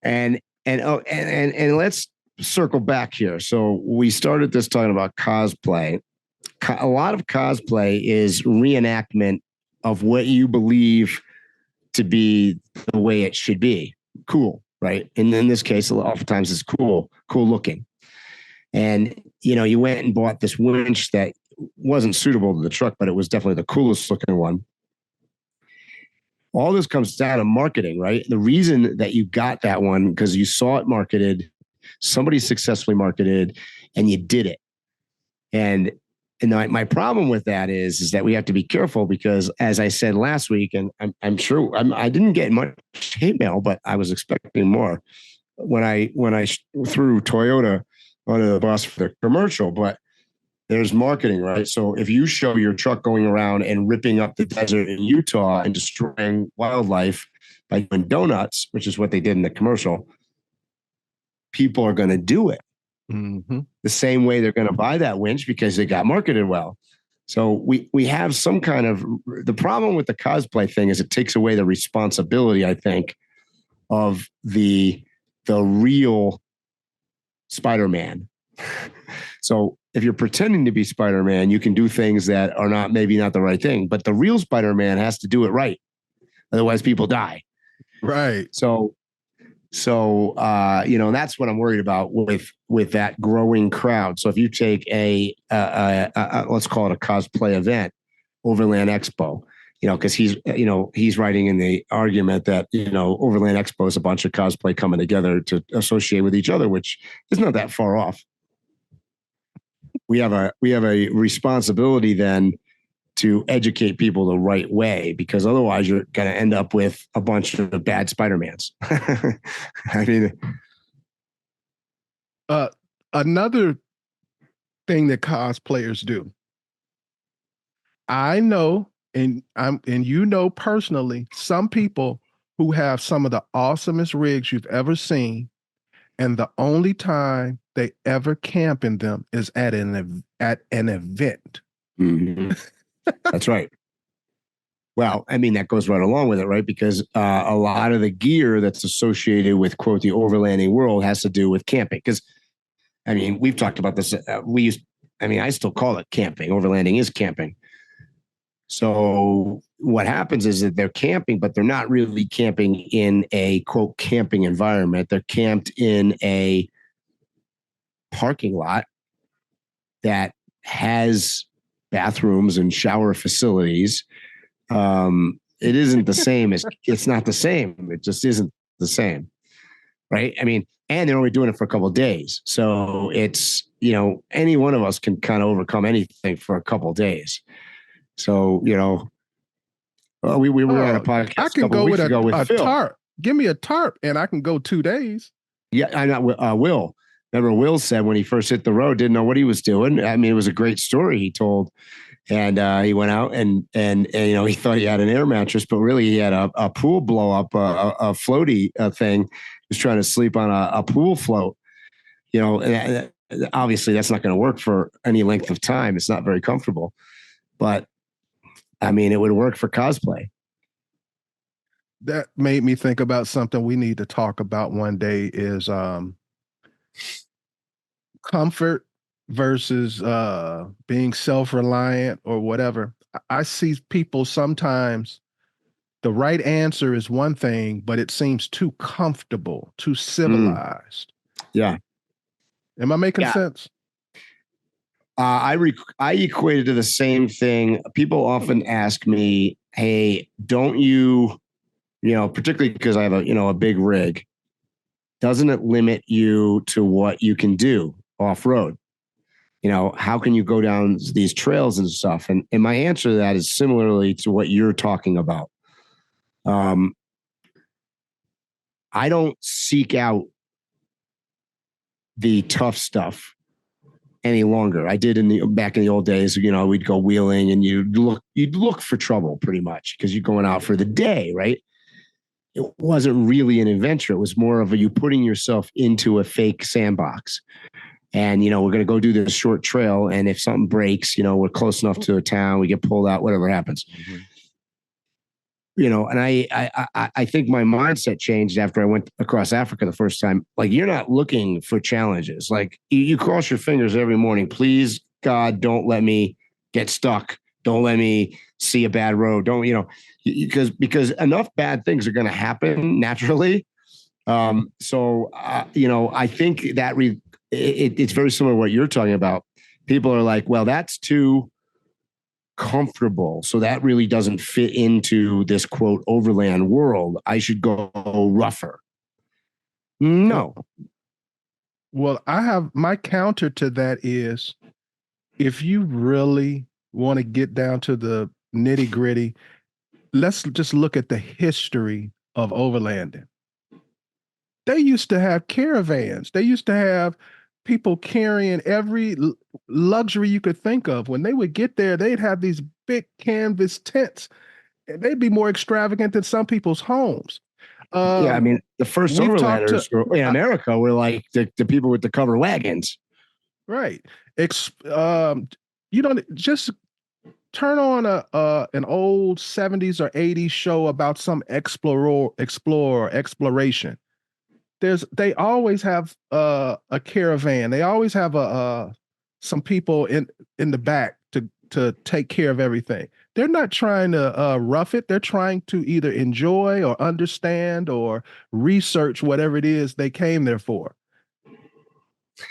D: And
E: let's circle back here. So we started this talking about cosplay. A lot of cosplay is reenactment of what you believe to be the way it should be. Cool, right? And in this case, oftentimes it's cool looking. And, you went and bought this winch that wasn't suitable to the truck, but it was definitely the coolest looking one. all this comes down to marketing, right? The reason that you got that one, because you saw it marketed, somebody successfully marketed, and you did it. And my problem with that is that we have to be careful because, as I said last week, and I'm sure I didn't get much hate mail, but I was expecting more when I threw Toyota under the bus for the commercial. But there's marketing, right? So if you show your truck going around and ripping up the desert in Utah and destroying wildlife by doing donuts, which is what they did in the commercial, people are going to do it.
D: Mm-hmm.
E: The same way they're going to buy that winch because it got marketed well. So we have some kind of, the problem with the cosplay thing is it takes away the responsibility, I think, of the real Spider-Man. So if you're pretending to be Spider-Man, you can do things that are maybe not the right thing, but the real Spider-Man has to do it right. Otherwise people die.
D: Right.
E: So that's what I'm worried about with that growing crowd. So if you take a let's call it a cosplay event, Overland Expo, because he's writing in the argument that, Overland Expo is a bunch of cosplay coming together to associate with each other, which is not that far off. We have a responsibility then to educate people the right way, because otherwise you're going to end up with a bunch of bad Spider-Mans. I mean,
D: another thing that cosplayers do, I know, and personally, some people who have some of the awesomest rigs you've ever seen, and the only time they ever camp in them is at an event.
E: Mm-hmm. That's right. Well, I mean, that goes right along with it, right? Because a lot of the gear that's associated with, quote, the overlanding world has to do with camping. Because, I mean, we've talked about this. I still call it camping. Overlanding is camping. So what happens is that they're camping, but they're not really camping in a, quote, camping environment. They're camped in a parking lot that has bathrooms and shower facilities. It isn't the same it's not the same. It just isn't the same. Right. I mean, and they're only doing it for a couple of days. So it's, any one of us can kind of overcome anything for a couple of days. So, we were on a podcast.
D: I can go with a
E: Phil.
D: tarp. Give me a tarp and I can go 2 days.
E: Yeah. I know. Will. Remember, Will said when he first hit the road, didn't know what he was doing. I mean, it was a great story he told. And he went out and he thought he had an air mattress, but really he had a pool blow up, a floaty thing. He was trying to sleep on a pool float. And obviously that's not going to work for any length of time. It's not very comfortable. But, I mean, it would work for cosplay.
D: That made me think about something we need to talk about one day is comfort versus being self-reliant or whatever. I see people sometimes, the right answer is one thing, but it seems too comfortable, too civilized.
E: Yeah.
D: Am I making sense?
E: I equate it to the same thing. People often ask me, hey, don't you, particularly because I have a big rig, doesn't it limit you to what you can do off-road? How can you go down these trails and stuff? And my answer to that is similarly to what you're talking about. I don't seek out the tough stuff any longer. I did back in the old days. We'd go wheeling and you'd look for trouble pretty much because you're going out for the day, right? It wasn't really an adventure. It was more of you putting yourself into a fake sandbox. And, we're going to go do this short trail. And if something breaks, we're close enough to a town, we get pulled out, whatever happens. Mm-hmm. And I think my mindset changed after I went across Africa the first time. Like, you're not looking for challenges. Like, you cross your fingers every morning. Please, God, don't let me get stuck. Don't let me see a bad road. Don't, because enough bad things are going to happen naturally. I think that it's very similar to what you're talking about. People are like, well, that's too comfortable. So that really doesn't fit into this quote overland world. I should go rougher. No.
D: Well, I have my counter to that is if you really want to get down to the nitty gritty, let's just look at the history of overlanding. They used to have caravans. They used to have people carrying every luxury you could think of. When they would get there, they'd have these big canvas tents. And they'd be more extravagant than some people's homes.
E: Yeah, I mean, the first overlanders in America were like the people with the covered wagons.
D: Right. You don't just turn on an old 70s or 80s show about some exploration. They always have a caravan. They always have some people in the back to take care of everything. They're not trying to rough it. They're trying to either enjoy or understand or research whatever it is they came there for.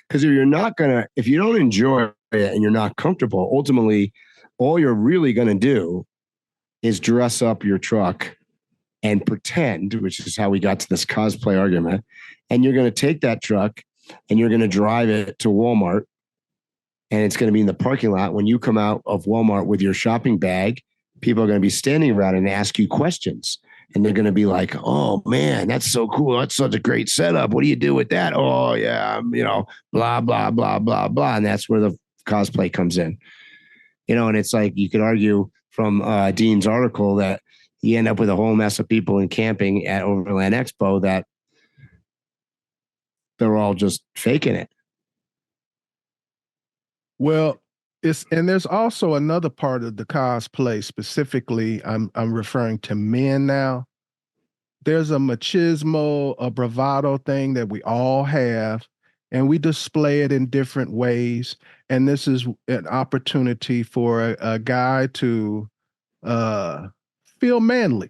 E: Because if you don't enjoy it and you're not comfortable, ultimately, all you're really going to do is dress up your truck and pretend, which is how we got to this cosplay argument. And you're going to take that truck and you're going to drive it to Walmart. And it's going to be in the parking lot. When you come out of Walmart with your shopping bag, people are going to be standing around and ask you questions. And they're going to be like, oh, man, that's so cool. That's such a great setup. What do you do with that? Oh, yeah, blah, blah, blah, blah, blah. And that's where the cosplay comes in. And it's like you could argue from Dean's article that you end up with a whole mess of people in camping at Overland Expo that they're all just faking it.
D: Well, there's also another part of the cosplay specifically. I'm referring to men now. There's a machismo, a bravado thing that we all have, and we display it in different ways. And this is an opportunity for a guy to feel manly.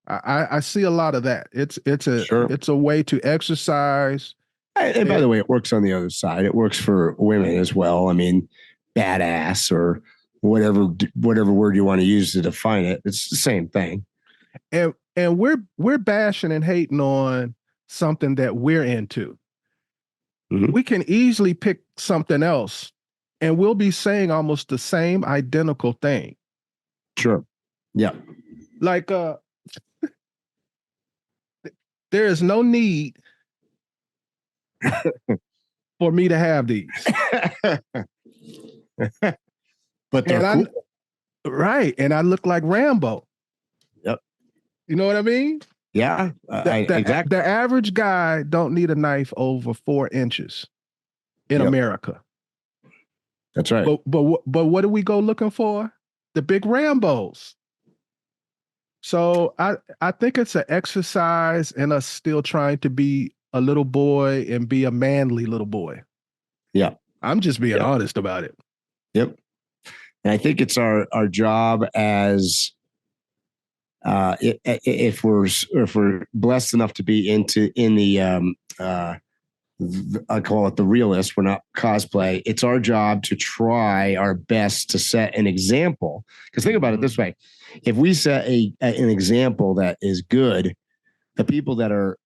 D: I see a lot of that. It's a way to exercise.
E: And by the way, it works on the other side. It works for women as well. I mean, badass or whatever word you want to use to define it. It's the same thing.
D: And we're bashing and hating on something that we're into. Mm-hmm. We can easily pick something else and we'll be saying almost the same identical thing.
E: Sure. Yeah.
D: Like there is no need for me to have these.
E: But they're cool.
D: Right. And I look like Rambo.
E: Yep.
D: You know what I mean?
E: Yeah. Exactly.
D: The average guy don't need a knife over 4 inches in America.
E: That's right.
D: But what do we go looking for? The big Rambos. So I think it's an exercise in us still trying to be a little boy and be a manly little boy.
E: Yeah.
D: I'm just being honest about it.
E: Yep. And I think it's our job as if we're blessed enough to be in the I call it the realist. We're not cosplay. It's our job to try our best to set an example. Because think about it this way: if we set an example that is good, the people that are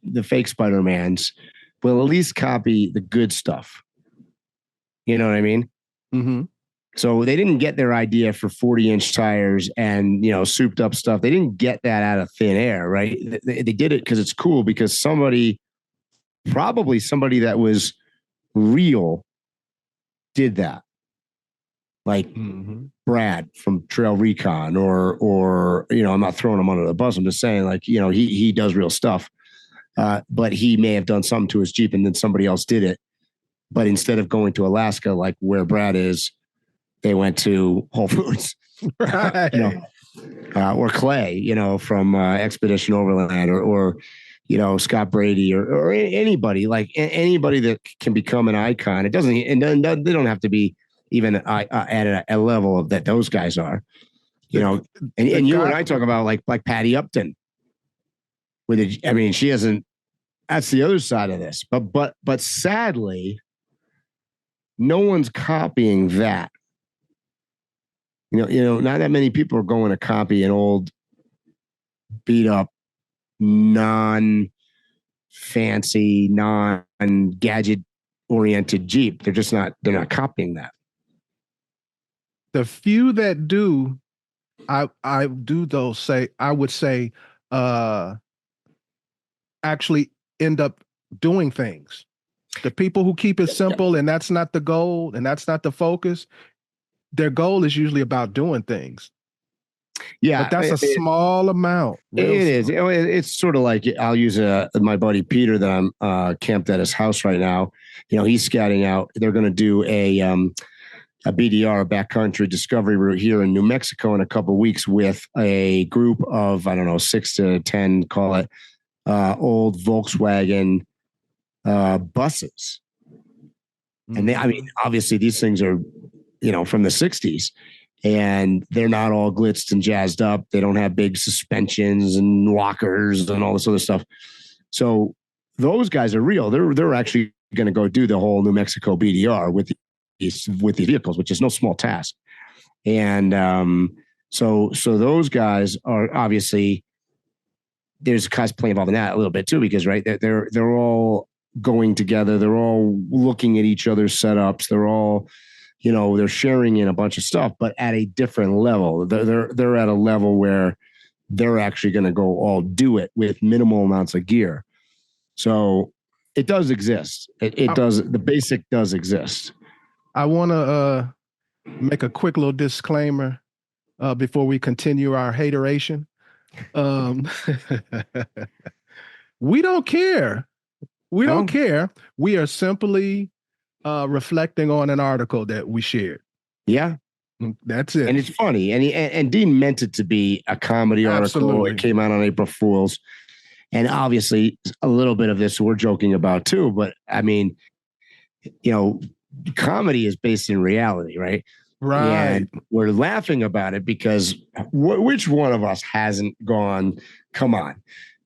E: the fake Spider-Mans will at least copy the good stuff. You know what I mean?
D: Mm-hmm.
E: So they didn't get their idea for 40-inch tires and, souped up stuff. They didn't get that out of thin air, right? They did it because it's cool, because probably somebody that was real did that. Like Brad from Trail Recon or I'm not throwing him under the bus. I'm just saying, like, he does real stuff. But he may have done something to his Jeep and then somebody else did it. But instead of going to Alaska, like where Brad is, they went to Whole Foods,
D: right.
E: Or Clay, from Expedition Overland or Scott Brady or anybody, like anybody that can become an icon. It doesn't, and they don't have to be even at a level of that those guys are, and you and I talk about like Patty Upton she hasn't, that's the other side of this, but sadly, no one's copying that. Not that many people are going to copy an old beat up, non-fancy, non-gadget oriented Jeep. They're not copying that.
D: The few that do, I would say actually end up doing things. The people who keep it simple and that's not the goal and that's not the focus, their goal is usually about doing things.
E: Yeah,
D: but that's a small amount.
E: It is. It's sort of like, I'll use my buddy Peter that I'm camped at his house right now. He's scouting out. They're going to do a BDR, a backcountry discovery route here in New Mexico in a couple of weeks with a group of, I don't know, 6 to 10, call it, old Volkswagen buses. And obviously these things are, from the 60s. And they're not all glitzed and jazzed up. They don't have big suspensions and lockers and all this other stuff. So those guys are real. They're actually going to go do the whole New Mexico BDR with these vehicles, which is no small task. And so those guys are obviously, there's cosplay involved in that a little bit too, because they're all going together. They're all looking at each other's setups. They're all, they're sharing in a bunch of stuff, but at a different level. They're at a level where they're actually going to go all do it with minimal amounts of gear. So it does exist. It does. The basic does exist.
D: I want to make a quick little disclaimer before we continue our hateration. We don't care. We don't care. We are simply reflecting on an article that we shared.
E: Yeah.
D: That's it.
E: And it's funny. And Dean meant it to be a comedy article.
D: Absolutely.
E: It came out on April Fool's. And obviously a little bit of this we're joking about too. But I mean, comedy is based in reality, right?
D: Right.
E: And we're laughing about it because which one of us hasn't gone to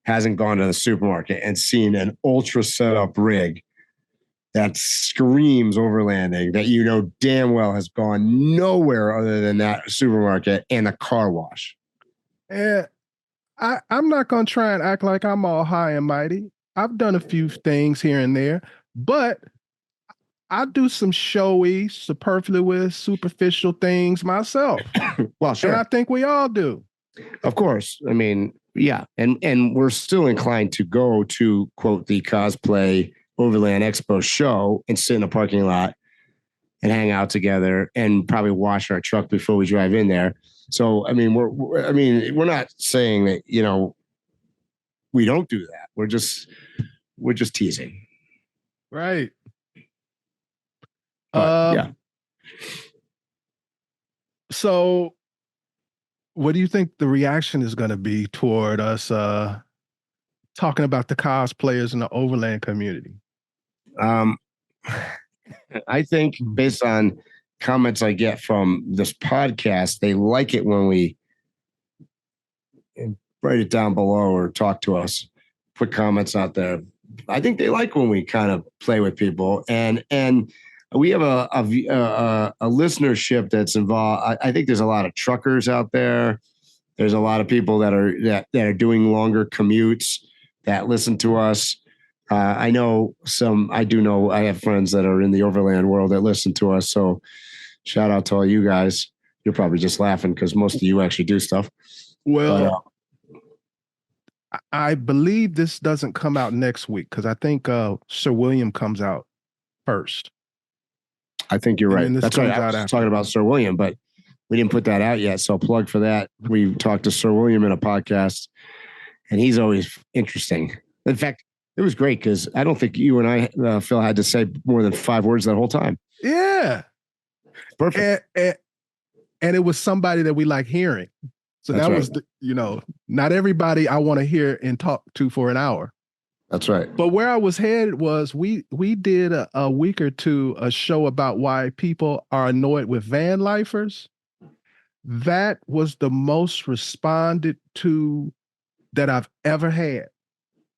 E: the supermarket and seen an ultra setup rig that screams overlanding that damn well has gone nowhere other than that supermarket and a car wash.
D: And I'm not going to try and act like I'm all high and mighty. I've done a few things here and there, but I do some showy, superfluous, superficial things myself.
E: Well, sure.
D: And I think we all do.
E: Of course. I mean, yeah. And we're still inclined to go to, quote, the Cosplay Overland Expo show and sit in a parking lot and hang out together and probably wash our truck before we drive in there. So, I mean, we're not saying that, we don't do that. We're just teasing.
D: Right.
E: Yeah.
D: So what do you think the reaction is going to be toward us talking about the cosplayers in the Overland community?
E: I think based on comments I get from this podcast, they like it when we write it down below or talk to us, put comments out there. I think they like when we kind of play with people, and we have a listenership that's involved. I think there's a lot of truckers out there. There's a lot of people that are doing longer commutes that listen to us. I have friends that are in the Overland world that listen to us. So shout out to all you guys. You're probably just laughing because most of you actually do stuff.
D: Well, I believe this doesn't come out next week because I think Sir William comes out first.
E: I think you're right. That's right. I was talking about Sir William, but we didn't put that out yet. So plug for that. We talked to Sir William in a podcast, and he's always interesting. In fact, it was great because I don't think you and I, Phil, had to say more than 5 words that whole time.
D: Yeah.
E: Perfect.
D: And it was somebody that we like hearing. So
E: That's
D: that
E: right.
D: was, not everybody I want to hear and talk to for an hour.
E: That's right.
D: But where I was headed was we did a week or two, a show about why people are annoyed with van lifers. That was the most responded to that I've ever had.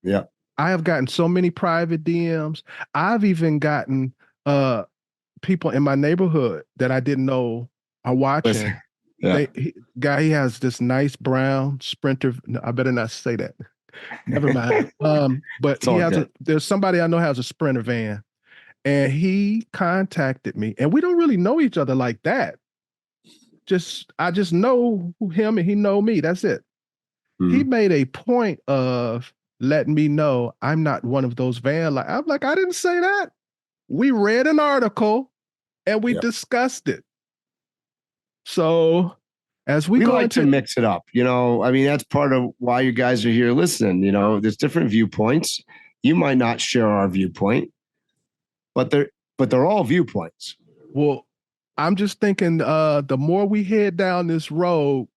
E: Yeah.
D: I have gotten so many private DMs. I've even gotten people in my neighborhood that I didn't know are watching.
E: Yeah.
D: He has this nice brown Sprinter. No, I better not say that. Never mind. But
E: It's all good.
D: There's somebody I know has a Sprinter van, and he contacted me, and we don't really know each other like that. I just know him and he know me. That's it. He made a point of letting me know I'm not one of those I'm like, I didn't say that. We read an article and we discussed it. So as we go
E: like to mix it up, you know, I mean, that's part of why you guys are here listening. You know, there's different viewpoints. You might not share our viewpoint, but they're all viewpoints.
D: Well, I'm just thinking the more we head down this road,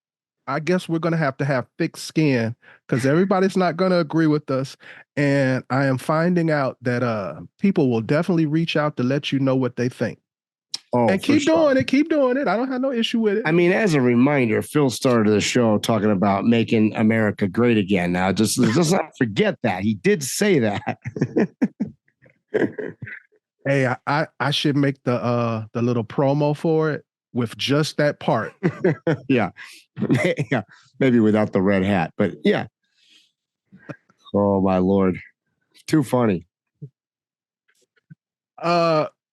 D: I guess we're going to have thick skin because everybody's not going to agree with us. And I am finding out that people will definitely reach out to let you know what they think.
E: Oh,
D: and keep doing it. I don't have no issue with it.
E: I mean, as a reminder, Phil started the show talking about making America great again. Now, just not forget that. He did say that.
D: Hey, I should make the little promo for it with just that part.
E: Yeah. Yeah. Maybe without the red hat, but yeah. Oh my Lord. Too funny.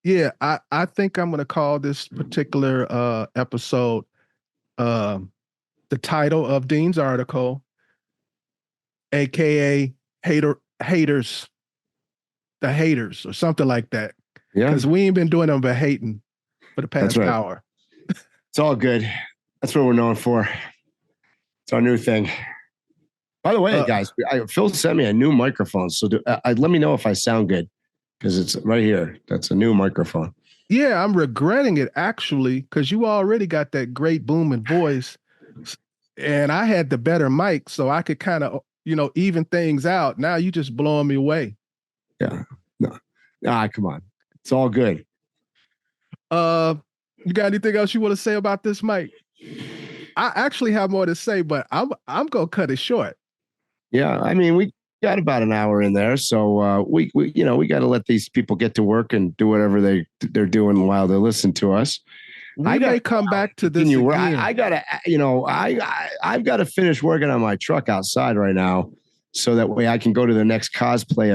D: Yeah, I think I'm gonna call this particular episode the title of Dean's article, a.k.a. haters, the haters, or something like that.
E: Yeah.
D: Because we ain't been doing them but hating for the past hour.
E: It's all good. That's what we're known for. It's our new thing. By the way, guys, Phil sent me a new microphone. So let me know if I sound good, because it's right here. That's a new microphone.
D: Yeah, I'm regretting it, actually, because you already got that great booming voice. And I had the better mic, so I could kind of, even things out. Now you just blowing me away.
E: Yeah. No. Come on. It's all good.
D: You got anything else you want to say about this mic? I actually have more to say, but I'm gonna cut it short.
E: Yeah, I mean, we got about an hour in there, so we got to let these people get to work and do whatever they're doing while they listen to us.
D: I may come back to this again.
E: I've got to finish working on my truck outside right now, so that way I can go to the next cosplay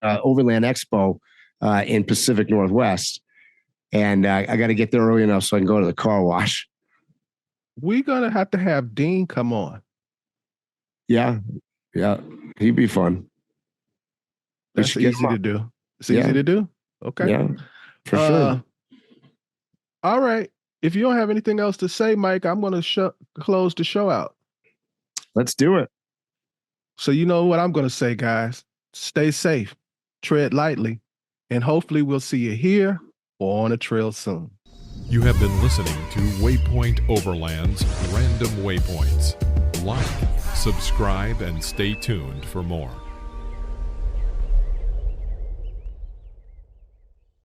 E: Overland Expo in Pacific Northwest, and I got to get there early enough so I can go to the car wash.
D: We're gonna have to have Dean come on.
E: Yeah, he'd be fun.
D: That's easy to do. It's easy to do. Okay.
E: Yeah, for sure.
D: All right. If you don't have anything else to say, Mike, I'm going to close the show out.
E: Let's do it.
D: So you know what I'm going to say, guys. Stay safe, tread lightly, and hopefully we'll see you here or on a trail soon.
B: You have been listening to Waypoint Overland's Random Waypoints. Like, subscribe, and stay tuned for more.